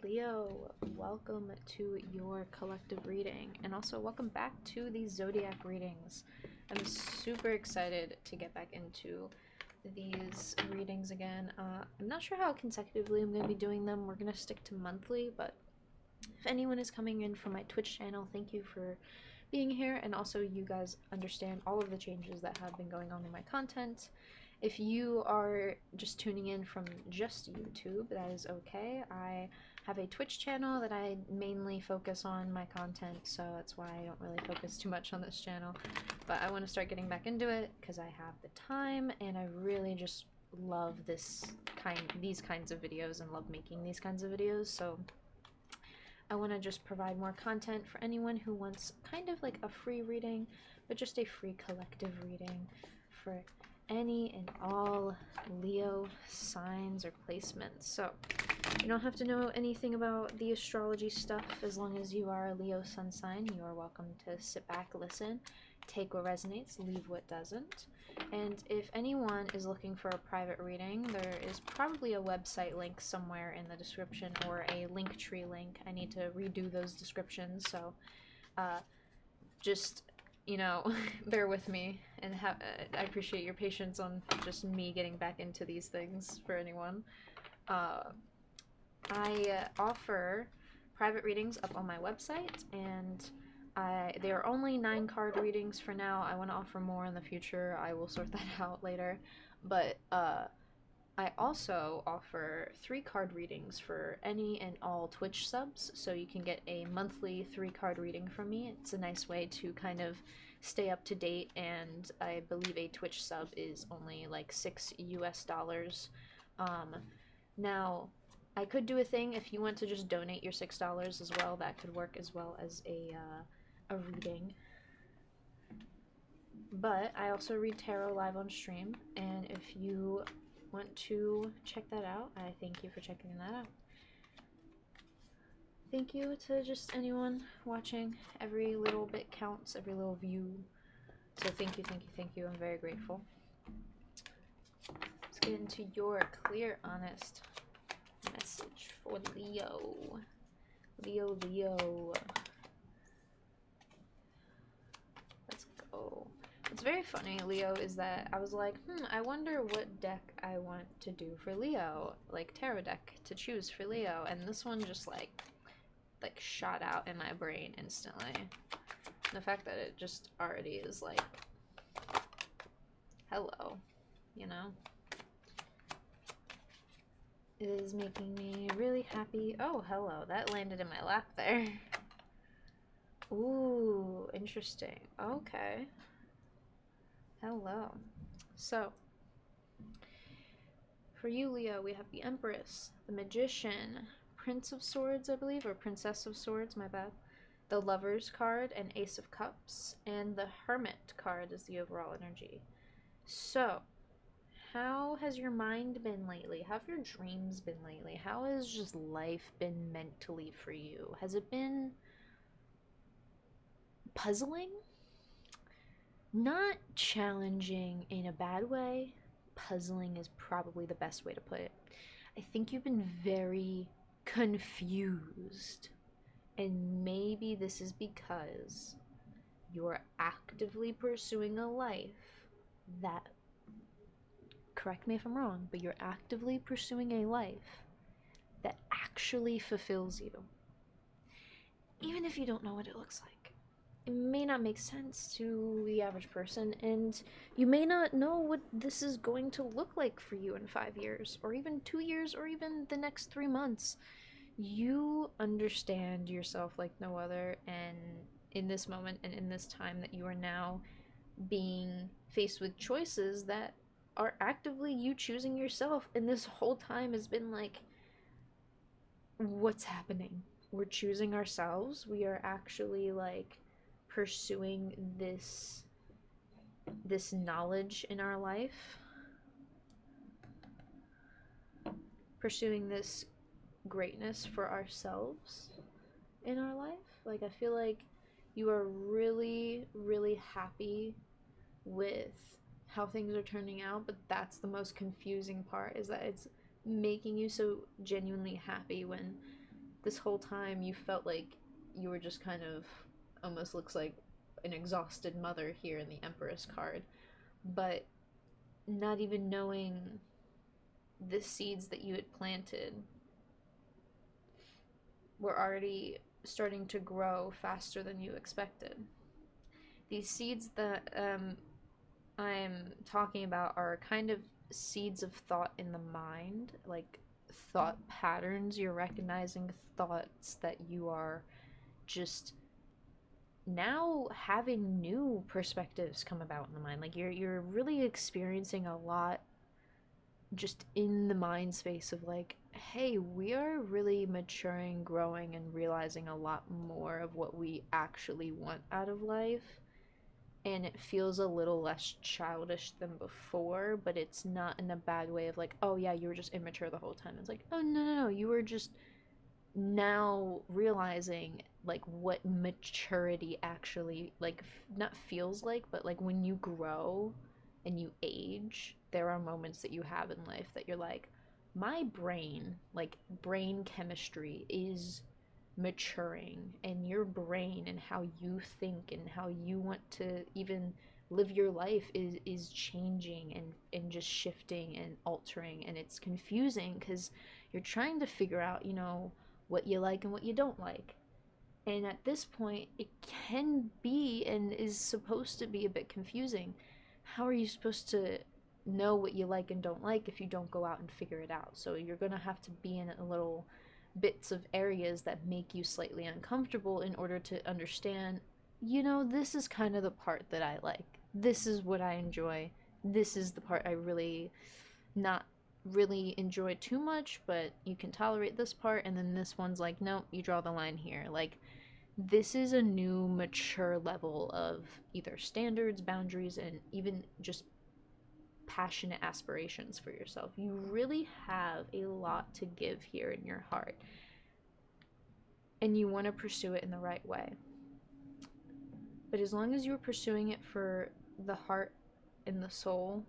Leo, welcome to your collective reading, and also welcome back to the zodiac readings. I'm super excited to get back into these readings again. I'm not sure how consecutively I'm going to be doing them. We're going to stick to monthly, but if anyone is coming in from my Twitch channel, thank you for being here, and also you guys understand all of the changes that have been going on in my content. If you are just tuning in from just YouTube, that is okay. I have a Twitch channel that I mainly focus on my content, so that's why I don't really focus too much on this channel. But I want to start getting back into it because I have the time, and I really just love these kinds of videos and love making these kinds of videos. So I want to just provide more content for anyone who wants kind of like a free reading, but just a free collective reading for any and all Leo signs or placements. So you don't have to know anything about the astrology stuff. As long as you are a Leo sun sign, you are welcome to sit back, listen, take what resonates, leave what doesn't. And if anyone is looking for a private reading, there is probably a website link somewhere in the description or a Linktree link. I need to redo those descriptions, so just, bear with me, and I appreciate your patience on just me getting back into these things for anyone. I offer private readings up on my website, and they are only 9 card readings for now. I want to offer more in the future. I will sort that out later. But I also offer 3 card readings for any and all Twitch subs, so you can get a monthly 3 card reading from me. It's a nice way to kind of stay up to date, and I believe a Twitch sub is only like $6 US. Now, I could do a thing if you want to just donate your $6 as well. That could work as well as a reading. But I also read tarot live on stream, and if you want to check that out, I thank you for checking that out. Thank you to just anyone watching. Every little bit counts, every little view. So thank you, thank you, thank you. I'm very grateful. Let's get into your clear, honest message for Leo. Leo. Let's go. What's very funny, Leo, is that I was like, I wonder what deck I want to do for Leo, like tarot deck to choose for Leo, and this one just like shot out in my brain instantly. The fact that it just already is like, hello, It is making me really happy. Oh, hello, that landed in my lap there. Ooh, interesting. Okay. Hello. So, for you, Leo, we have the Empress, the Magician, Prince of Swords, I believe, or Princess of Swords, my bad, the Lovers card, and Ace of Cups, and the Hermit card is the overall energy. So, how has your mind been lately? How have your dreams been lately? How has just life been mentally for you? Has it been puzzling? Not challenging in a bad way. Puzzling is probably the best way to put it. I think you've been very confused. And maybe this is because you're actively pursuing a life that, correct me if I'm wrong, but you're actively pursuing a life that actually fulfills you. Even if you don't know what it looks like. It may not make sense to the average person, and you may not know what this is going to look like for you in 5 years, or even 2 years, or even the next 3 months. You understand yourself like no other, and in this moment and in this time that you are now being faced with choices that are actively you choosing yourself, and this whole time has been like, what's happening? We're choosing ourselves. We are actually like pursuing this knowledge in our life, pursuing this greatness for ourselves in our life. Like, I feel like you are really, really happy with how things are turning out, but that's the most confusing part, is that it's making you so genuinely happy when this whole time you felt like you were just kind of almost looks like an exhausted mother here in the Empress card, but not even knowing the seeds that you had planted were already starting to grow faster than you expected. These seeds that I'm talking about are kind of seeds of thought in the mind, like thought patterns. You're recognizing thoughts that you are just now having new perspectives come about in the mind. Like you're really experiencing a lot just in the mind space of like, hey, we are really maturing, growing, and realizing a lot more of what we actually want out of life. And it feels a little less childish than before, but it's not in a bad way of like, oh yeah, you were just immature the whole time. It's like, oh no, no, no, you were just now realizing like what maturity actually like not feels like, but like when you grow and you age, there are moments that you have in life that you're like, my brain, like brain chemistry is maturing, and your brain and how you think and how you want to even live your life is changing and just shifting and altering, and it's confusing because you're trying to figure out, you know, what you like and what you don't like. And at this point, it can be and is supposed to be a bit confusing. How are you supposed to know what you like and don't like if you don't go out and figure it out? So you're going to have to be in a little bits of areas that make you slightly uncomfortable in order to understand, you know, this is kind of the part that I like. This is what I enjoy. This is the part I really not really enjoy too much, but you can tolerate this part. And then this one's like, nope, you draw the line here. Like, this is a new mature level of either standards, boundaries, and even just passionate aspirations for yourself. You really have a lot to give here in your heart, and you want to pursue it in the right way. But as long as you're pursuing it for the heart and the soul,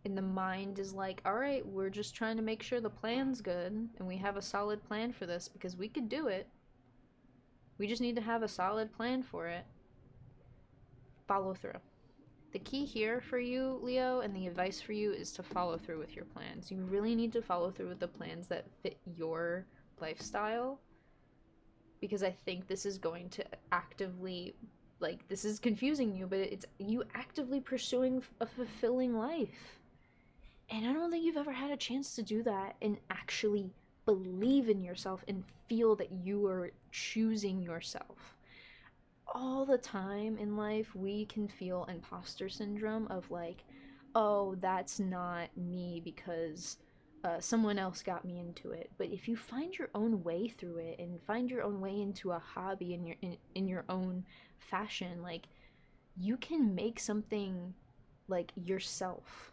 and the mind is like, all right, we're just trying to make sure the plan's good and we have a solid plan for this because we could do it. We just need to have a solid plan for it. Follow through. The key here for you, Leo, and the advice for you is to follow through with your plans. You really need to follow through with the plans that fit your lifestyle, because I think this is going to actively, like, this is confusing you, but it's you actively pursuing a fulfilling life. And I don't think you've ever had a chance to do that and actually believe in yourself and feel that you are choosing yourself. All the time in life, we can feel imposter syndrome of like, oh, that's not me because someone else got me into it. But if you find your own way through it and find your own way into a hobby in your own fashion, like you can make something like yourself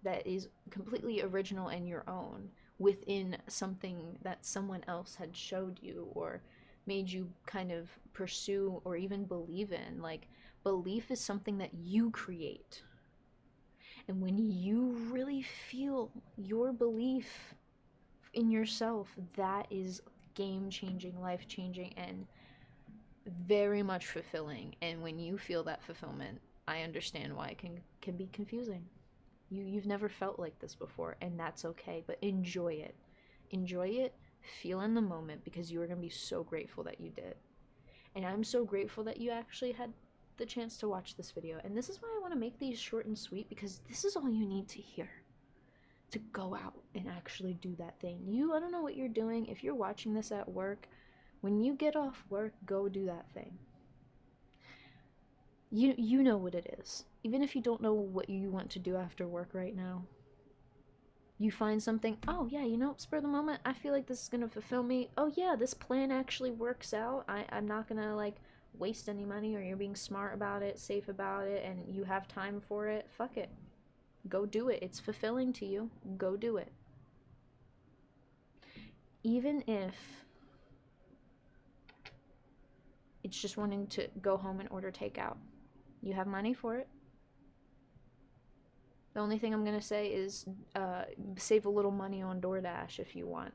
that is completely original and your own within something that someone else had showed you or made you kind of pursue or even believe in. Like, belief is something that you create. And when you really feel your belief in yourself, that is game changing, life changing, and very much fulfilling. And when you feel that fulfillment, I understand why it can be confusing. You've never felt like this before, and that's okay, but enjoy it. Enjoy it, feel in the moment, because you are going to be so grateful that you did. And I'm so grateful that you actually had the chance to watch this video. And this is why I want to make these short and sweet, because this is all you need to hear to go out and actually do that thing. I don't know what you're doing. If you're watching this at work, when you get off work, go do that thing. You know what it is. Even if you don't know what you want to do after work right now, you find something, oh yeah, you know, spur of the moment, I feel like this is gonna fulfill me. Oh yeah, this plan actually works out. I'm not gonna like waste any money, or you're being smart about it, safe about it, and you have time for it. Fuck it. Go do it. It's fulfilling to you. Go do it. Even if it's just wanting to go home and order takeout. You have money for it. The only thing I'm going to say is save a little money on DoorDash if you want.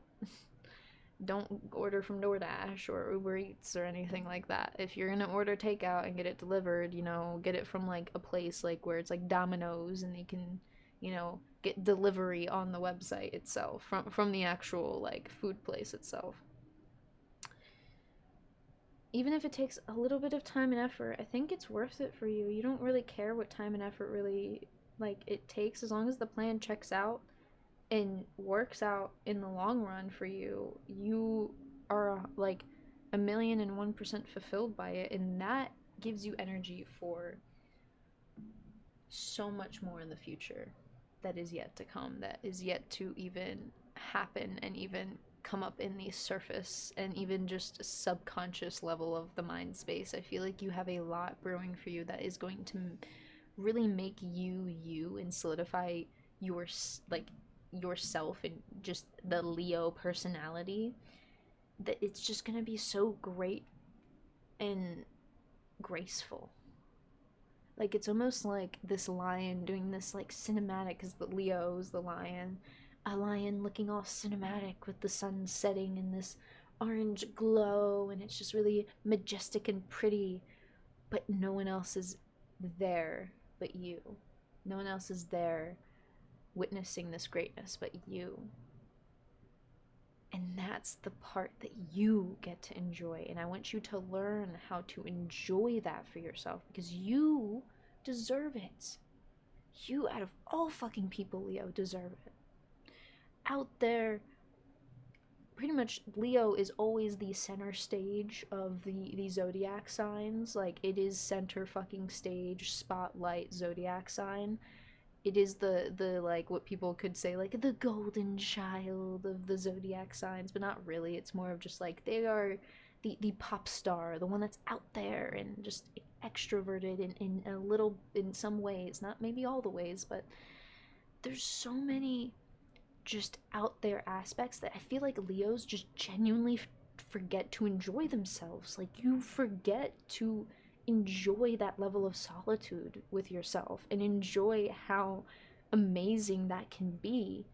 don't order from DoorDash or Uber Eats or anything like that. If you're gonna order takeout and get it delivered, you know, get it from like a place like where it's like Domino's and they can, you know, get delivery on the website itself from the actual like food place itself. Even if it takes a little bit of time and effort, I think it's worth it for you. You don't really care what time and effort really like it takes, as long as the plan checks out and works out in the long run for you. You are like 1,000,001% fulfilled by it, and that gives you energy for so much more in the future that is yet to come, that is yet to even happen and even come up in the surface and even just a subconscious level of the mind space. I feel like you have a lot brewing for you that is going to really make you you and solidify your like yourself and just the Leo personality, that it's just going to be so great and graceful. Like it's almost like this lion doing this like cinematic, because the Leo's the lion, a lion looking all cinematic with the sun setting in this orange glow, and it's just really majestic and pretty, but no one else is there but you. No one else is there witnessing this greatness but you. And that's the part that you get to enjoy. And I want you to learn how to enjoy that for yourself, because you deserve it. You, out of all fucking people, Leo, deserve it. Out there, pretty much Leo is always the center stage of the zodiac signs. Like, it is center fucking stage, spotlight zodiac sign. It is the like what people could say like the golden child of the zodiac signs, but not really. It's more of just like they are the pop star, the one that's out there and just extroverted in a little, in some ways, not maybe all the ways, but there's so many just out there aspects that I feel like Leos just genuinely forget to enjoy themselves. Like, you forget to enjoy that level of solitude with yourself and enjoy how amazing that can be,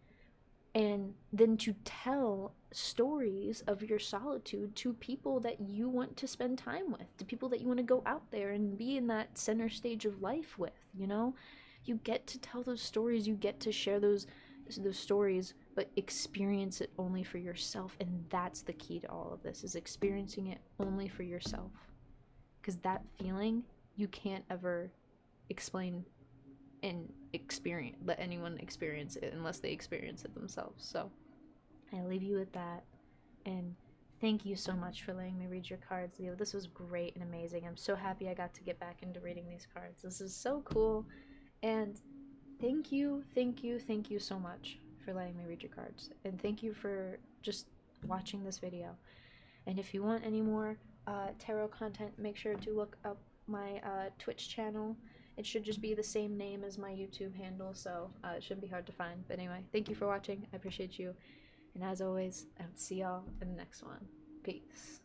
and then to tell stories of your solitude to people that you want to spend time with, to people that you want to go out there and be in that center stage of life with, you know? You get to tell those stories, you get to share those stories, but experience it only for yourself. And that's the key to all of this, is experiencing it only for yourself, because that feeling you can't ever explain and let anyone experience it unless they experience it themselves. So I leave you with that, and thank you so much for letting me read your cards, Leo. This was great and amazing. I'm so happy I got to get back into reading these cards. This is so cool, and thank you so much for letting me read your cards, and thank you for just watching this video. And if you want any more tarot content, make sure to look up my Twitch channel. It should just be the same name as my YouTube handle, so it shouldn't be hard to find. But anyway, thank you for watching. I appreciate you. And as always, I will see y'all in the next one. Peace.